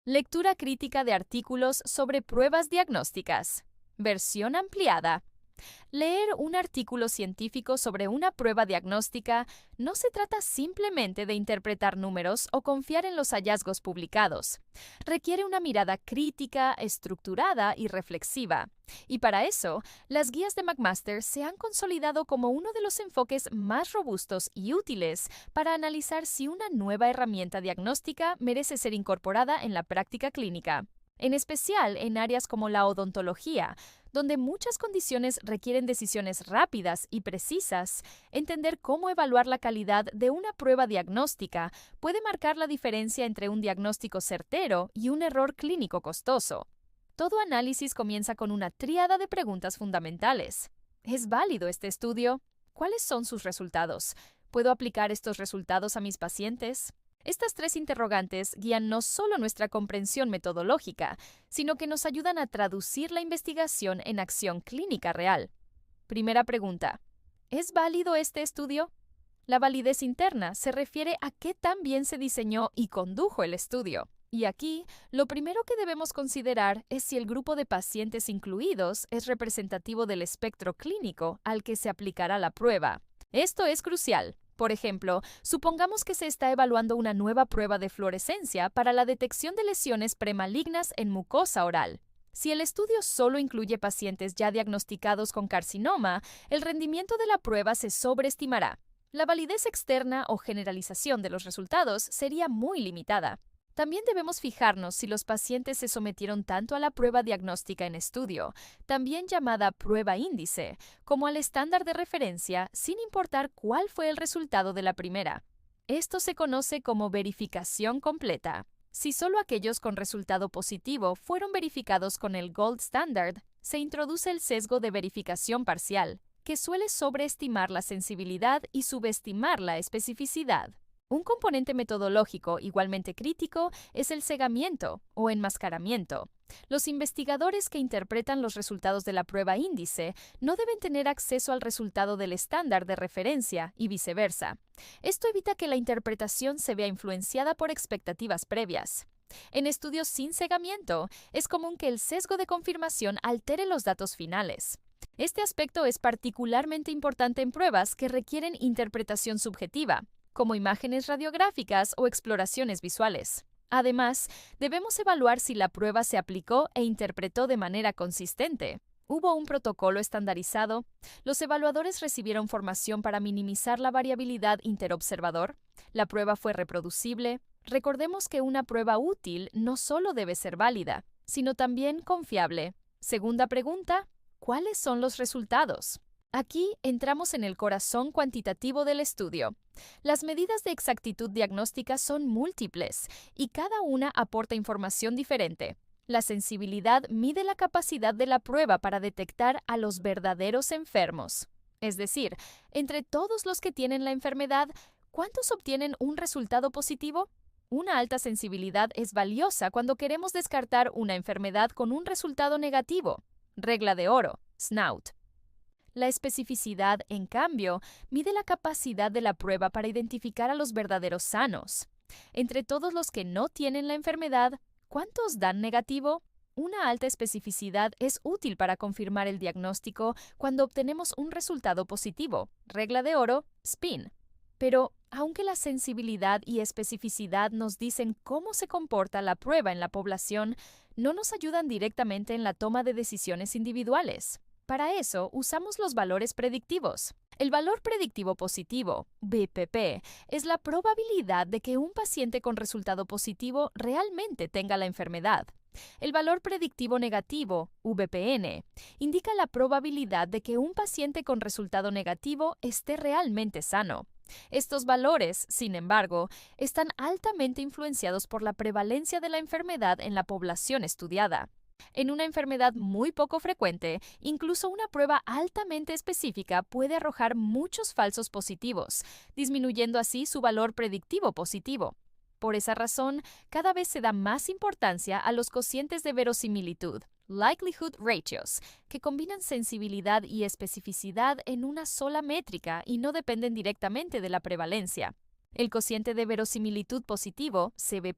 Lectura crítica de artículos sobre pruebas diagnósticas. Versión ampliada. Leer un artículo científico sobre una prueba diagnóstica no se trata simplemente de interpretar números o confiar en los hallazgos publicados. Requiere una mirada crítica, estructurada y reflexiva. Y para eso, las guías de McMaster se han consolidado como uno de los enfoques más robustos y útiles para analizar si una nueva herramienta diagnóstica merece ser incorporada en la práctica clínica, en especial en áreas como la odontología, donde muchas condiciones requieren decisiones rápidas y precisas. Entender cómo evaluar la calidad de una prueba diagnóstica puede marcar la diferencia entre un diagnóstico certero y un error clínico costoso. Todo análisis comienza con una tríada de preguntas fundamentales. ¿Es válido este estudio? ¿Cuáles son sus resultados? ¿Puedo aplicar estos resultados a mis pacientes? Estas tres interrogantes guían no solo nuestra comprensión metodológica, sino que nos ayudan a traducir la investigación en acción clínica real. Primera pregunta. ¿Es válido este estudio? La validez interna se refiere a qué tan bien se diseñó y condujo el estudio. Y aquí, lo primero que debemos considerar es si el grupo de pacientes incluidos es representativo del espectro clínico al que se aplicará la prueba. Esto es crucial. Por ejemplo, supongamos que se está evaluando una nueva prueba de fluorescencia para la detección de lesiones premalignas en mucosa oral. Si el estudio solo incluye pacientes ya diagnosticados con carcinoma, el rendimiento de la prueba se sobreestimará. La validez externa o generalización de los resultados sería muy limitada. También debemos fijarnos si los pacientes se sometieron tanto a la prueba diagnóstica en estudio, también llamada prueba índice, como al estándar de referencia, sin importar cuál fue el resultado de la primera. Esto se conoce como verificación completa. Si solo aquellos con resultado positivo fueron verificados con el Gold Standard, se introduce el sesgo de verificación parcial, que suele sobreestimar la sensibilidad y subestimar la especificidad. Un componente metodológico igualmente crítico es el cegamiento o enmascaramiento. Los investigadores que interpretan los resultados de la prueba índice no deben tener acceso al resultado del estándar de referencia y viceversa. Esto evita que la interpretación se vea influenciada por expectativas previas. En estudios sin cegamiento, es común que el sesgo de confirmación altere los datos finales. Este aspecto es particularmente importante en pruebas que requieren interpretación subjetiva, como imágenes radiográficas o exploraciones visuales. Además, debemos evaluar si la prueba se aplicó e interpretó de manera consistente. ¿Hubo un protocolo estandarizado? ¿Los evaluadores recibieron formación para minimizar la variabilidad interobservador? ¿La prueba fue reproducible? Recordemos que una prueba útil no solo debe ser válida, sino también confiable. Segunda pregunta, ¿cuáles son los resultados? Aquí entramos en el corazón cuantitativo del estudio. Las medidas de exactitud diagnóstica son múltiples y cada una aporta información diferente. La sensibilidad mide la capacidad de la prueba para detectar a los verdaderos enfermos. Es decir, entre todos los que tienen la enfermedad, ¿cuántos obtienen un resultado positivo? Una alta sensibilidad es valiosa cuando queremos descartar una enfermedad con un resultado negativo. Regla de oro, SNOUT. La especificidad, en cambio, mide la capacidad de la prueba para identificar a los verdaderos sanos. Entre todos los que no tienen la enfermedad, ¿cuántos dan negativo? Una alta especificidad es útil para confirmar el diagnóstico cuando obtenemos un resultado positivo. Regla de oro, SPIN. Pero, aunque la sensibilidad y especificidad nos dicen cómo se comporta la prueba en la población, no nos ayudan directamente en la toma de decisiones individuales. Para eso, usamos los valores predictivos. El valor predictivo positivo, BPP, es la probabilidad de que un paciente con resultado positivo realmente tenga la enfermedad. El valor predictivo negativo, VPN, indica la probabilidad de que un paciente con resultado negativo esté realmente sano. Estos valores, sin embargo, están altamente influenciados por la prevalencia de la enfermedad en la población estudiada. En una enfermedad muy poco frecuente, incluso una prueba altamente específica puede arrojar muchos falsos positivos, disminuyendo así su valor predictivo positivo. Por esa razón, cada vez se da más importancia a los cocientes de verosimilitud, likelihood ratios, que combinan sensibilidad y especificidad en una sola métrica y no dependen directamente de la prevalencia. El cociente de verosimilitud positivo, CB+,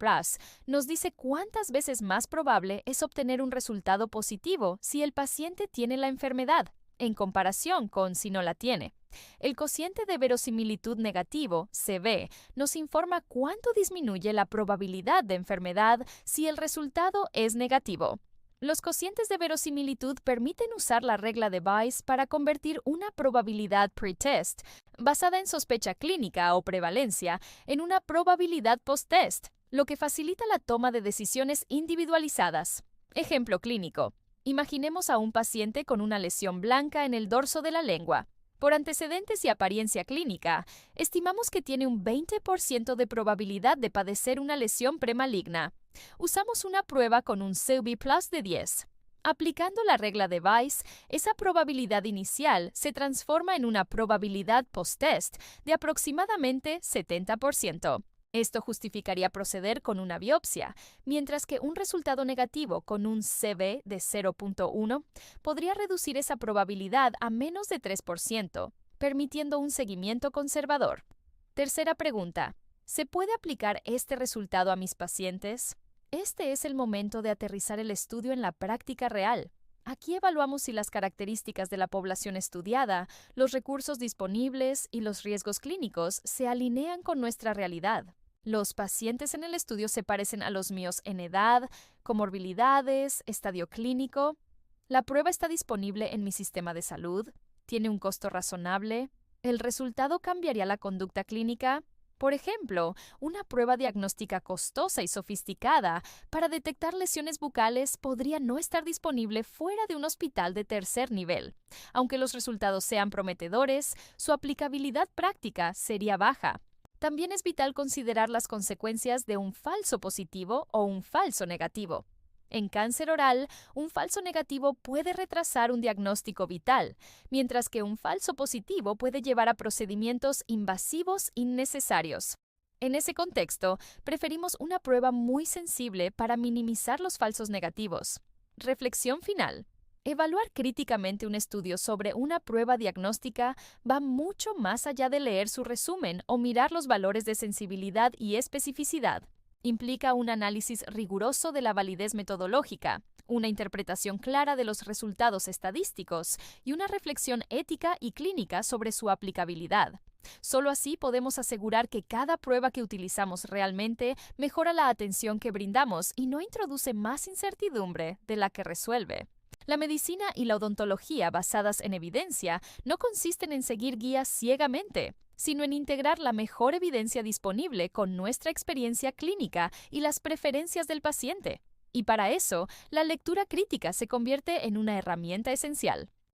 nos dice cuántas veces más probable es obtener un resultado positivo si el paciente tiene la enfermedad, en comparación con si no la tiene. El cociente de verosimilitud negativo, CB, nos informa cuánto disminuye la probabilidad de enfermedad si el resultado es negativo. Los cocientes de verosimilitud permiten usar la regla de Bayes para convertir una probabilidad pre-test, basada en sospecha clínica o prevalencia, en una probabilidad post-test, lo que facilita la toma de decisiones individualizadas. Ejemplo clínico. Imaginemos a un paciente con una lesión blanca en el dorso de la lengua. Por antecedentes y apariencia clínica, estimamos que tiene un 20% de probabilidad de padecer una lesión premaligna. Usamos una prueba con un CB+ de 10. Aplicando la regla de Bayes, esa probabilidad inicial se transforma en una probabilidad post-test de aproximadamente 70%. Esto justificaría proceder con una biopsia, mientras que un resultado negativo con un CB de 0.1 podría reducir esa probabilidad a menos de 3%, permitiendo un seguimiento conservador. Tercera pregunta. ¿Se puede aplicar este resultado a mis pacientes? Este es el momento de aterrizar el estudio en la práctica real. Aquí evaluamos si las características de la población estudiada, los recursos disponibles y los riesgos clínicos se alinean con nuestra realidad. Los pacientes en el estudio se parecen a los míos en edad, comorbilidades, estadio clínico. La prueba está disponible en mi sistema de salud. Tiene un costo razonable. ¿El resultado cambiaría la conducta clínica? Por ejemplo, una prueba diagnóstica costosa y sofisticada para detectar lesiones bucales podría no estar disponible fuera de un hospital de tercer nivel. Aunque los resultados sean prometedores, su aplicabilidad práctica sería baja. También es vital considerar las consecuencias de un falso positivo o un falso negativo. En cáncer oral, un falso negativo puede retrasar un diagnóstico vital, mientras que un falso positivo puede llevar a procedimientos invasivos innecesarios. En ese contexto, preferimos una prueba muy sensible para minimizar los falsos negativos. Reflexión final. Evaluar críticamente un estudio sobre una prueba diagnóstica va mucho más allá de leer su resumen o mirar los valores de sensibilidad y especificidad. Implica un análisis riguroso de la validez metodológica, una interpretación clara de los resultados estadísticos y una reflexión ética y clínica sobre su aplicabilidad. Solo así podemos asegurar que cada prueba que utilizamos realmente mejora la atención que brindamos y no introduce más incertidumbre de la que resuelve. La medicina y la odontología basadas en evidencia no consisten en seguir guías ciegamente, sino en integrar la mejor evidencia disponible con nuestra experiencia clínica y las preferencias del paciente. Y para eso, la lectura crítica se convierte en una herramienta esencial.